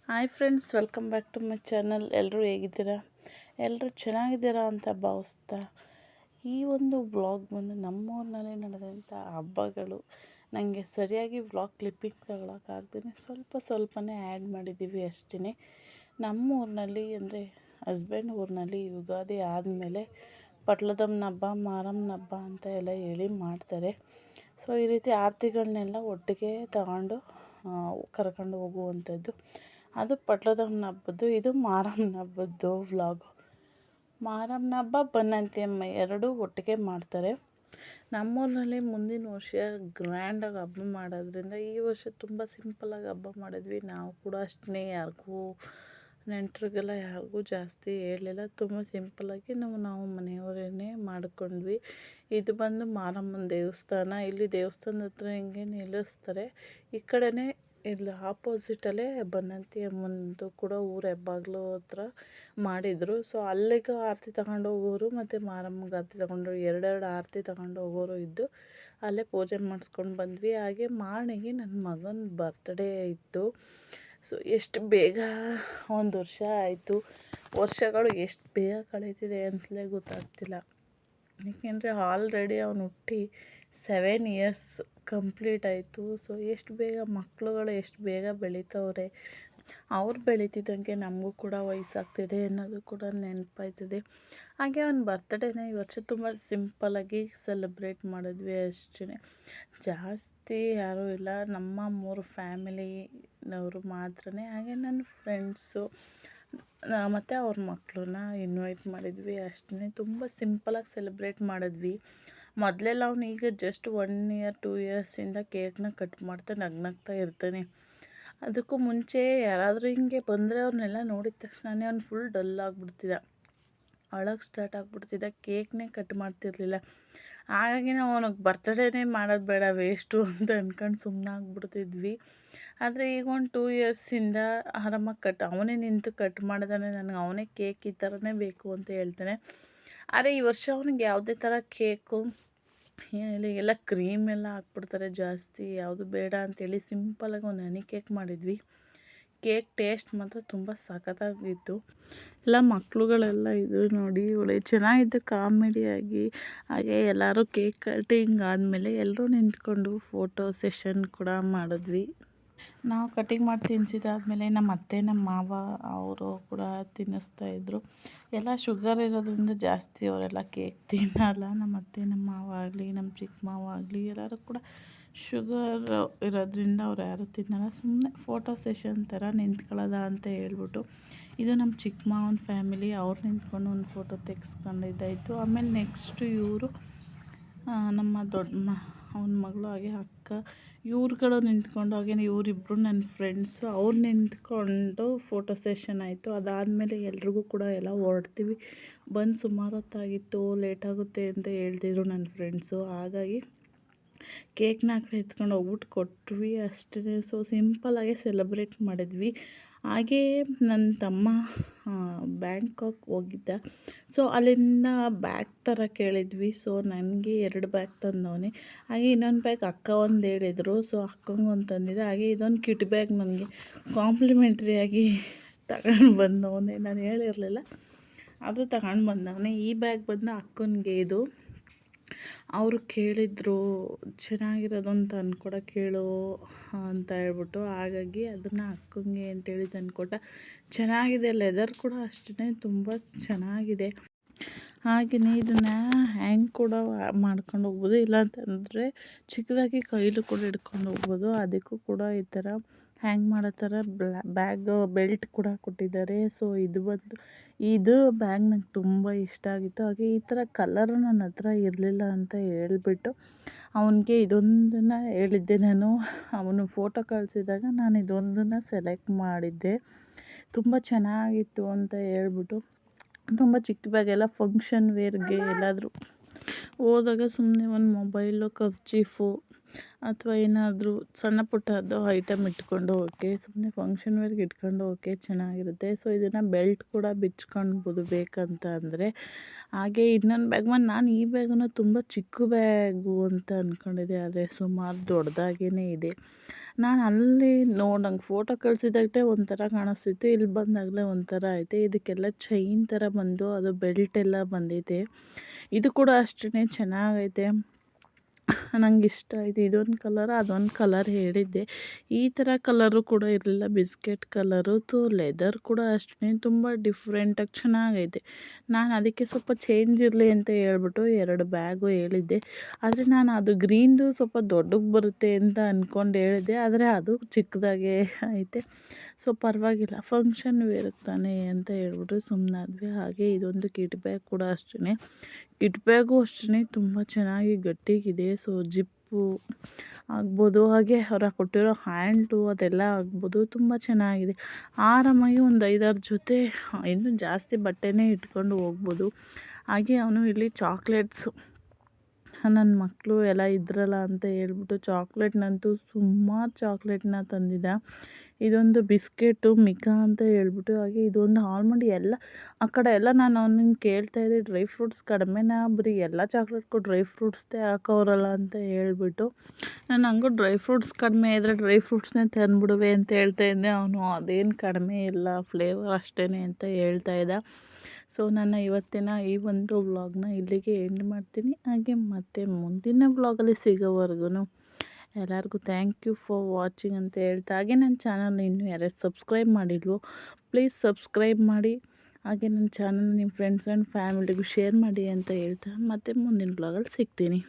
Hi friends, welcome back to my channel. ಎಲ್ಲರೂ ಹೇಗಿದ್ದೀರಾ? ಎಲ್ಲರೂ ಚೆನ್ನಾಗಿದ್ದೀರಾ ಅಂತ ಭಾವಿಸ್ತಾ ಈ ಒಂದು ವ್ಲಾಗ್ ಬಂದು ನಮ್ಮೂರಿನಲ್ಲಿ ನಡೆದಂಥ ಹಬ್ಬಗಳು. ನನಗೆ ಸರಿಯಾಗಿ ವ್ಲಾಗ್ ಕ್ಲಿಪ್ಪಿಂಗ್ ತಗೊಳಕ್ಕಾಗ್ದೇ ಸ್ವಲ್ಪನೇ ಆ್ಯಡ್ ಮಾಡಿದ್ದೀವಿ ಅಷ್ಟೇ. ನಮ್ಮೂರಿನಲ್ಲಿ ಅಂದರೆ ಹಸ್ಬೆಂಡ್ ಊರಿನಲ್ಲಿ ಯುಗಾದಿ ಆದಮೇಲೆ ಪಟ್ಲದಮ್ಮನ ಹಬ್ಬ, ಮಾರಮ್ಮನ ಹಬ್ಬ ಅಂತ ಎಲ್ಲ ಹೇಳಿ ಮಾಡ್ತಾರೆ. ಸೊ ಈ ರೀತಿ ಆರತಿಗಳನ್ನೆಲ್ಲ ಒಟ್ಟಿಗೆ ತಗೊಂಡು ಕರ್ಕೊಂಡು ಹೋಗುವಂಥದ್ದು. ಅದು ಪಟ್ಲದಮ್ಮನ ಹಬ್ಬದ್ದು, ಇದು ಮಾರಮ್ಮನ ಹಬ್ಬದ್ದು ವ್ಲಾಗು. ಮಾರಮ್ಮನ ಹಬ್ಬ, ಬನ್ನಂತಿ ಅಮ್ಮ ಎರಡೂ ಒಟ್ಟಿಗೆ ಮಾಡ್ತಾರೆ. ನಮ್ಮೂರಿನಲ್ಲಿ ಮುಂದಿನ ವರ್ಷ ಗ್ರ್ಯಾಂಡಾಗಿ ಹಬ್ಬ ಮಾಡೋದ್ರಿಂದ ಈ ವರ್ಷ ತುಂಬ ಸಿಂಪಲಾಗಿ ಹಬ್ಬ ಮಾಡಿದ್ವಿ. ನಾವು ಕೂಡ ಅಷ್ಟೇ ಯಾರಿಗೂ ನೆಂಟರಿಗೆಲ್ಲ ಯಾರಿಗೂ ಜಾಸ್ತಿ ಹೇಳಲಿಲ್ಲ. ತುಂಬ ಸಿಂಪಲಾಗಿ ನಾವು ಮನೆಯವರೇ ಮಾಡ್ಕೊಂಡ್ವಿ. ಇದು ಬಂದು ಮಾರಮ್ಮನ ದೇವಸ್ಥಾನ. ಇಲ್ಲಿ ದೇವಸ್ಥಾನದ ಹತ್ರ ಹಿಂಗೆ ನಿಲ್ಲಿಸ್ತಾರೆ. ಈ ಕಡೆನೇ ಇಲ್ಲಿ ಆಪೋಸಿಟಲ್ಲೇ ಬನ್ನಂತಿ ಅಮ್ಮನದು ಕೂಡ ಊರ ಹೆಬ್ಬಾಗ್ಲು ಹತ್ರ ಮಾಡಿದರು. ಸೊ ಅಲ್ಲಿಗೆ ಆರತಿ ತಗೊಂಡು ಹೋಗೋರು ಮತ್ತು ಮಾರಮ್ಮಂಗೆ ಆರತಿ ತಗೊಂಡು ಎರಡೆರಡು ಆರತಿ ತಗೊಂಡು ಹೋಗೋರು ಇದ್ದು ಅಲ್ಲೇ ಪೂಜೆ ಮಾಡಿಸ್ಕೊಂಡು ಬಂದ್ವಿ. ಹಾಗೆ ಮಾರ್ನಿಂಗೆ ನನ್ನ ಮಗನ ಬರ್ತ್ಡೇ ಇತ್ತು. ಸೊ ಎಷ್ಟು ಬೇಗ ಒಂದು ವರ್ಷ ಆಯಿತು. ವರ್ಷಗಳು ಎಷ್ಟು ಬೇಗ ಕಳೀತಿದೆ ಅಂತಲೇ ಗೊತ್ತಾಗ್ತಿಲ್ಲ. ಏಕೆಂದರೆ ಆಲ್ರೆಡಿ ಅವನು ಹುಟ್ಟಿ 7 ಇಯರ್ಸ್ ಕಂಪ್ಲೀಟ್ ಆಯಿತು. ಸೊ ಎಷ್ಟು ಬೇಗ ಮಕ್ಕಳುಗಳು ಎಷ್ಟು ಬೇಗ ಬೆಳೀತವ್ರೆ. ಅವ್ರು ಬೆಳೀತಿದ್ದಂಗೆ ನಮಗೂ ಕೂಡ ವಯಸ್ಸಾಗ್ತಿದೆ ಅನ್ನೋದು ಕೂಡ ನೆನಪಾಯ್ತದೆ. ಹಾಗೆ ಅವ್ನ ಬರ್ತ್ಡೇನ ಈ ವರ್ಷ ತುಂಬ ಸಿಂಪಲಾಗಿ ಸೆಲೆಬ್ರೇಟ್ ಮಾಡಿದ್ವಿ ಅಷ್ಟೇ. ಜಾಸ್ತಿ ಯಾರೂ ಇಲ್ಲ, ನಮ್ಮ 3 ಫ್ಯಾಮಿಲಿನವರು ಮಾತ್ರ. ಹಾಗೆ ನನ್ನ ಫ್ರೆಂಡ್ಸು ಮತ್ತು ಅವ್ರ ಮಕ್ಕಳನ್ನ ಇನ್ವೈಟ್ ಮಾಡಿದ್ವಿ ಅಷ್ಟೇ. ತುಂಬ ಸಿಂಪಲಾಗಿ ಸೆಲೆಬ್ರೇಟ್ ಮಾಡಿದ್ವಿ. ಮೊದಲೆಲ್ಲ ಅವನು ಈಗ ಜಸ್ಟ್ 1 ಇಯರ್ 2 ಇಯರ್ಸಿಂದ ಕೇಕ್ನ ಕಟ್ ಮಾಡ್ತಾ ನಗ್ನಗ್ತಾ ಇರ್ತಾನೆ. ಅದಕ್ಕೂ ಮುಂಚೆ ಯಾರಾದರೂ ಹಿಂಗೆ ಬಂದರೆ ಅವ್ರನ್ನೆಲ್ಲ ನೋಡಿದ ತಕ್ಷಣವೇ ಅವ್ನು ಫುಲ್ ಡಲ್ ಆಗಿಬಿಡ್ತಿದ್ದ, ಅಳೋಕ್ಕೆ ಸ್ಟಾರ್ಟ್ ಆಗಿಬಿಡ್ತಿದ್ದ, ಕೇಕ್ನೇ ಕಟ್ ಮಾಡ್ತಿರ್ಲಿಲ್ಲ. ಹಾಗಾಗಿ ನಾವು ಅವನಿಗೆ ಬರ್ತ್ಡೇನೇ ಮಾಡೋದು ಬೇಡ, ವೇಸ್ಟು ಅಂತ ಅಂದ್ಕೊಂಡು ಸುಮ್ಮನಾಗ್ಬಿಡ್ತಿದ್ವಿ. ಆದರೆ ಈಗ ಒಂದು 2 ಇಯರ್ಸಿಂದ ಆರಾಮಾಗಿ ಅವನೇ ನಿಂತು ಕಟ್ ಮಾಡಿದಾನೆ. ನನಗೆ ಅವನೇ ಕೇಕ್ ಈ ಥರನೇ ಬೇಕು ಅಂತ ಹೇಳ್ತಾನೆ. ಆದರೆ ಈ ವರ್ಷ ಅವನಿಗೆ ಯಾವುದೇ ಥರ ಕೇಕು ಏನಿಲ್ಲ, ಎಲ್ಲ ಕ್ರೀಮ್ ಎಲ್ಲ ಹಾಕ್ಬಿಡ್ತಾರೆ ಜಾಸ್ತಿ, ಯಾವುದು ಬೇಡ ಅಂಥೇಳಿ ಸಿಂಪಲಾಗಿ ಒಂದು ಹನಿ ಕೇಕ್ ಮಾಡಿದ್ವಿ. ಕೇಕ್ ಟೇಸ್ಟ್ ಮಾತ್ರ ತುಂಬ ಸಖತ್ತಾಗಿತ್ತು. ಎಲ್ಲ ಮಕ್ಕಳುಗಳೆಲ್ಲ ಇದು ನೋಡಿ ಒಳ್ಳೆ ಚೆನ್ನಾಗಿತ್ತು ಕಾಮಿಡಿಯಾಗಿ. ಹಾಗೆ ಎಲ್ಲರೂ ಕೇಕ್ ಕಟಿಂಗ್ ಆದಮೇಲೆ ಎಲ್ಲರೂ ನಿಂತ್ಕೊಂಡು ಫೋಟೋ ಸೆಷನ್ ಕೂಡ ಮಾಡಿದ್ವಿ. ನಾವು ಕಟಿಂಗ್ ಮಾಡಿ ತಿನ್ನಿಸಿದಾದ್ಮೇಲೆ ನಮ್ಮ ಅತ್ತೆ ನಮ್ಮ ಮಾವ ಅವರು ಕೂಡ ತಿನ್ನಿಸ್ತಾಯಿದ್ರು. ಎಲ್ಲ ಶುಗರ್ ಇರೋದ್ರಿಂದ ಜಾಸ್ತಿ ಅವರೆಲ್ಲ ಕೇಕ್ ತಿನ್ನಲ್ಲ. ನಮ್ಮ ಅತ್ತೆ ನಮ್ಮ ಮಾವ ಆಗಲಿ, ನಮ್ಮ ಚಿಕ್ಕ ಮಾವ ಆಗಲಿ ಎಲ್ಲರೂ ಕೂಡ ಶುಗರ್ ಇರೋದ್ರಿಂದ ಅವ್ರು ಯಾರೂ ತಿನ್ನಲ್ಲ. ಸುಮ್ಮನೆ ಫೋಟೋ ಸೆಷನ್ ಥರ ನಿಂತ್ಕೊಳ್ಳೋದ ಅಂತ ಹೇಳ್ಬಿಟ್ಟು. ಇದು ನಮ್ಮ ಚಿಕ್ಕ ಮಾವನ ಫ್ಯಾಮಿಲಿ. ಅವ್ರು ನಿಂತ್ಕೊಂಡು ಒಂದು ಫೋಟೋ ತೆಗೆಸ್ಕೊಂಡಿದ್ದಾಯಿತು. ಆಮೇಲೆ ನೆಕ್ಸ್ಟು ಇವರು ನಮ್ಮ ದೊಡ್ಡ ಅವನ ಮಗಳು ಹಾಗೆ ಅಕ್ಕ ಇವ್ರುಗಳು ನಿಂತ್ಕೊಂಡು, ಹಾಗೆ ಇವರಿಬ್ಬರು ನನ್ನ ಫ್ರೆಂಡ್ಸು ಅವ್ರು ನಿಂತ್ಕೊಂಡು ಫೋಟೋ ಸೆಷನ್ ಆಯಿತು. ಅದಾದಮೇಲೆ ಎಲ್ರಿಗೂ ಕೂಡ ಎಲ್ಲ ಹೊರಡ್ತೀವಿ. ಬಂದು ಸುಮಾರು ಹೊತ್ತಾಗಿತ್ತು, ಲೇಟಾಗುತ್ತೆ ಅಂತ ಹೇಳ್ತಿದ್ರು ನನ್ನ ಫ್ರೆಂಡ್ಸು. ಹಾಗಾಗಿ ಕೇಕ್ನ ಆ ಕಡೆ ಎತ್ಕೊಂಡು ಹೋಗ್ಬಿಟ್ಟು ಕೊಟ್ವಿ ಅಷ್ಟೇ. ಸೊ ಸಿಂಪಲಾಗೆ ಸೆಲೆಬ್ರೇಟ್ ಮಾಡಿದ್ವಿ. ಹಾಗೇ ನನ್ನ ತಮ್ಮ ಬ್ಯಾಂಕಾಕ್ ಹೋಗಿದ್ದ. ಸೊ ಅಲ್ಲಿಂದ ಬ್ಯಾಗ್ ಥರ ಕೇಳಿದ್ವಿ. ಸೊ ನನಗೆ 2 ಬ್ಯಾಗ್ ತಂದವನೇ. ಹಾಗೆ ಇನ್ನೊಂದು ಬ್ಯಾಗ್ ಅಕ್ಕ ಒಂದು ಹೇಳಿದರು. ಸೊ ಅಕ್ಕಂಗೆ ಒಂದು ತಂದಿದ್ದೆ. ಹಾಗೆ ಇದೊಂದು ಕಿಟ್ ಬ್ಯಾಗ್ ನನಗೆ ಕಾಂಪ್ಲಿಮೆಂಟ್ರಿಯಾಗಿ ತಗೊಂಡು ಬಂದವನೇ. ನಾನು ಹೇಳಿರಲಿಲ್ಲ, ಆದರೂ ತಗೊಂಡು ಬಂದವನೇ. ಈ ಬ್ಯಾಗ್ ಬಂದು ಅಕ್ಕನಿಗೆ. ಇದು ಅವರು ಕೇಳಿದ್ರು ಚೆನ್ನಾಗಿರೋದೊಂದು ತಂದ್ಕೊಡೋಕೆ ಹೇಳು ಅಂತ ಹೇಳ್ಬಿಟ್ಟು. ಹಾಗಾಗಿ ಅದನ್ನು ಅಕ್ಕಂಗೆ ಅಂತೇಳಿ ತಂದುಕೊಟ್ಟ. ಚೆನ್ನಾಗಿದೆ, ಲೆದರ್ ಕೂಡ ಅಷ್ಟೇ ತುಂಬ ಚೆನ್ನಾಗಿದೆ. ಹಾಗೆಯೇ ಇದನ್ನು ಹ್ಯಾಂಗ್ ಕೂಡ ಮಾಡ್ಕೊಂಡು ಹೋಗ್ಬೋದು, ಇಲ್ಲಾಂತಂದರೆ ಚಿಕ್ಕದಾಗಿ ಕೈಲೂ ಕೂಡ ಹಿಡ್ಕೊಂಡು ಹೋಗ್ಬೋದು. ಅದಕ್ಕೂ ಕೂಡ ಈ ಥರ ಹ್ಯಾಂಗ್ ಮಾಡೋ ಥರ ಬ್ಯಾಗ್ ಬೆಲ್ಟ್ ಕೂಡ ಕೊಟ್ಟಿದ್ದಾರೆ. ಸೊ ಇದು ಬ್ಯಾಗ್ ನಂಗೆ ತುಂಬ ಇಷ್ಟ ಆಗಿತ್ತು. ಹಾಗೆ ಈ ಥರ ಕಲರು ನನ್ನ ಹತ್ರ ಇರಲಿಲ್ಲ ಅಂತ ಹೇಳ್ಬಿಟ್ಟು ಅವನಿಗೆ ಇದೊಂದನ್ನು ಹೇಳಿದ್ದೆ ನಾನು. ಅವನು ಫೋಟೋ ಕಳಿಸಿದಾಗ ನಾನು ಇದೊಂದನ್ನು ಸೆಲೆಕ್ಟ್ ಮಾಡಿದ್ದೆ. ತುಂಬ ಚೆನ್ನಾಗಿತ್ತು ಅಂತ ಹೇಳ್ಬಿಟ್ಟು. ತುಂಬ ಚಿಕ್ಕ ಬ್ಯಾಗೆಲ್ಲ ಫಂಕ್ಷನ್ ವೇರ್ಗೆ ಎಲ್ಲಾದರೂ ಹೋದಾಗ ಸುಮ್ಮನೆ ಒಂದು ಮೊಬೈಲು, ಕರ್ಚೀಫು ಅಥವಾ ಏನಾದರೂ ಸಣ್ಣ ಪುಟ್ಟದ್ದು ಐಟಮ್ ಇಟ್ಕೊಂಡು ಹೋಗೋಕ್ಕೆ, ಸುಮ್ಮನೆ ಫಂಕ್ಷನ್ ವೇರ್ಗೆ ಇಟ್ಕೊಂಡು ಹೋಗೋಕ್ಕೆ ಚೆನ್ನಾಗಿರುತ್ತೆ. ಸೊ ಇದನ್ನು ಬೆಲ್ಟ್ ಕೂಡ ಬಿಚ್ಕೊಳ್ಬೋದು ಬೇಕಂತ ಅಂದರೆ. ಹಾಗೆ ಇನ್ನೊಂದು ಬ್ಯಾಗ್ ನಾನು ಈ ಬ್ಯಾಗನ್ನು ತುಂಬ ಚಿಕ್ಕ ಬ್ಯಾಗು ಅಂತ ಅಂದ್ಕೊಂಡಿದ್ದೆ, ಆದರೆ ಸುಮಾರು ದೊಡ್ಡದಾಗೇ ಇದೆ. ನಾನು ಅಲ್ಲಿ ನಂಗೆ ಫೋಟೋ ಕಳಿಸಿದಾಗಲೇ ಒಂಥರ ಕಾಣಿಸ್ತಿತ್ತು, ಇಲ್ಲಿ ಬಂದಾಗಲೇ ಒಂಥರ ಐತೆ. ಇದಕ್ಕೆಲ್ಲ ಚೈನ್ ಥರ ಬಂದು ಅದು ಬೆಲ್ಟ್ ಎಲ್ಲ ಬಂದೈತೆ. ಇದು ಕೂಡ ಅಷ್ಟೇ ಚೆನ್ನಾಗೈತೆ, ನಂಗೆ ಇಷ್ಟ ಆಯಿತು. ಇದೊಂದು ಕಲರ್ ಅದೊಂದು ಕಲರ್ ಹೇಳಿದ್ದೆ, ಈ ಥರ ಕಲರು ಕೂಡ ಇರಲಿಲ್ಲ, ಬಿಸ್ಕೆಟ್ ಕಲರು. ಲೆದರ್ ಕೂಡ ಅಷ್ಟೇ ತುಂಬ ಡಿಫ್ರೆಂಟಾಗಿ ಚೆನ್ನಾಗೈತೆ. ನಾನು ಅದಕ್ಕೆ ಸ್ವಲ್ಪ ಚೇಂಜ್ ಇರಲಿ ಅಂತ ಹೇಳ್ಬಿಟ್ಟು 2 ಬ್ಯಾಗು ಹೇಳಿದ್ದೆ. ಆದರೆ ನಾನು ಅದು ಗ್ರೀನ್ದು ಸ್ವಲ್ಪ ದೊಡ್ಡಗೆ ಬರುತ್ತೆ ಅಂತ ಅಂದ್ಕೊಂಡು ಹೇಳಿದ್ದೆ, ಆದರೆ ಅದು ಚಿಕ್ಕದಾಗೆ ಐತೆ. ಸೊ ಪರವಾಗಿಲ್ಲ, ಫಂಕ್ಷನ್ ವೇರ್ಗೆ ತಾನೇ ಅಂತ ಹೇಳ್ಬಿಟ್ಟು ಸುಮ್ಮನಾದ್ವಿ. ಹಾಗೆ ಇದೊಂದು ಕಿಟ್ ಬ್ಯಾಗ್ ಕೂಡ ಅಷ್ಟೇ, ಕಿಟ್ ಬ್ಯಾಗು ಅಷ್ಟೇ ತುಂಬ ಚೆನ್ನಾಗಿ ಗಟ್ಟಿಗಿದೆ. ಸೊ ಜಿಪ್ಪು ಆಗ್ಬೋದು, ಹಾಗೆ ಅವ್ರು ಕೊಟ್ಟಿರೋ ಹ್ಯಾಂಡ್ಲು ಅದೆಲ್ಲ ಆಗ್ಬೋದು, ತುಂಬ ಚೆನ್ನಾಗಿದೆ. ಆರಾಮಾಗಿ ಒಂದು 5-6 ಜೊತೆ ಇನ್ನೂ ಜಾಸ್ತಿ ಬಟ್ಟೆನೇ ಇಟ್ಕೊಂಡು ಹೋಗ್ಬೋದು. ಹಾಗೆ ಅವನು ಇಲ್ಲಿ ಚಾಕ್ಲೇಟ್ಸು, ನನ್ನ ಮಕ್ಕಳು ಎಲ್ಲ ಇದ್ರಲ್ಲ ಅಂತ ಹೇಳ್ಬಿಟ್ಟು ಚಾಕ್ಲೇಟ್ನಂತೂ ಸುಮಾರು ಚಾಕ್ಲೇಟ್ನ ತಂದಿದ್ದ. ಇದೊಂದು ಬಿಸ್ಕೆಟು ಮಿಕಾ ಅಂತ ಹೇಳ್ಬಿಟ್ಟು, ಹಾಗೆ ಇದೊಂದು ಆಲ್ಮಂಡ್. ಎಲ್ಲ ಆ ಕಡೆ ಎಲ್ಲ ನಾನು ಅವನಿಗೆ ಕೇಳ್ತಾಯಿದ್ದೆ, ಡ್ರೈ ಫ್ರೂಟ್ಸ್ ಕಡಿಮೆನಾ, ಬರೀ ಎಲ್ಲ ಚಾಕ್ಲೇಟ್ಗೂ ಡ್ರೈ ಫ್ರೂಟ್ಸ್ದೇ ಹಾಕೋರಲ್ಲ ಅಂತ ಹೇಳ್ಬಿಟ್ಟು. ನಾನು ಹಂಗೂ ಡ್ರೈ ಫ್ರೂಟ್ಸ್ ಕಡಿಮೆ ಇದ್ದರೆ ಡ್ರೈ ಫ್ರೂಟ್ಸ್ನೇ ತಂದುಬಿಡುವೆ ಅಂತ ಹೇಳ್ತಾಯಿದ್ದೆ. ಅವನು ಅದೇನು ಕಡಿಮೆ ಇಲ್ಲ, ಫ್ಲೇವರ್ ಅಷ್ಟೇ ಅಂತ ಹೇಳ್ತಾಯಿದ್ದ. ಸೊ ನನ್ನ ಇವತ್ತಿನ ಈ ಒಂದು ವ್ಲಾಗ್ನ ಇಲ್ಲಿಗೆ ಎಂಡ್ ಮಾಡ್ತೀನಿ. ಹಾಗೆ ಮತ್ತೆ ಮುಂದಿನ ವ್ಲಾಗಲ್ಲಿ ಸಿಗೋವರೆಗೂ ಎಲ್ಲರಿಗೂ ಥ್ಯಾಂಕ್ ಯು ಫಾರ್ ವಾಚಿಂಗ್ ಅಂತ ಹೇಳ್ತಾ, ಹಾಗೆ ನನ್ನ ಚಾನಲ್ನ ಇನ್ನೂ ಯಾರ್ಯಾರು ಸಬ್ಸ್ಕ್ರೈಬ್ ಮಾಡಿಲ್ವೋ ಪ್ಲೀಸ್ ಸಬ್ಸ್ಕ್ರೈಬ್ ಮಾಡಿ. ಹಾಗೆ ನನ್ನ ಚಾನಲ್ ನಿಮ್ಮ ಫ್ರೆಂಡ್ಸ್ ಆ್ಯಂಡ್ ಫ್ಯಾಮಿಲಿಗೂ ಶೇರ್ ಮಾಡಿ ಅಂತ ಹೇಳ್ತಾ, ಮತ್ತೆ ಮುಂದಿನ ವ್ಲಾಗಲ್ಲಿ ಸಿಗ್ತೀನಿ.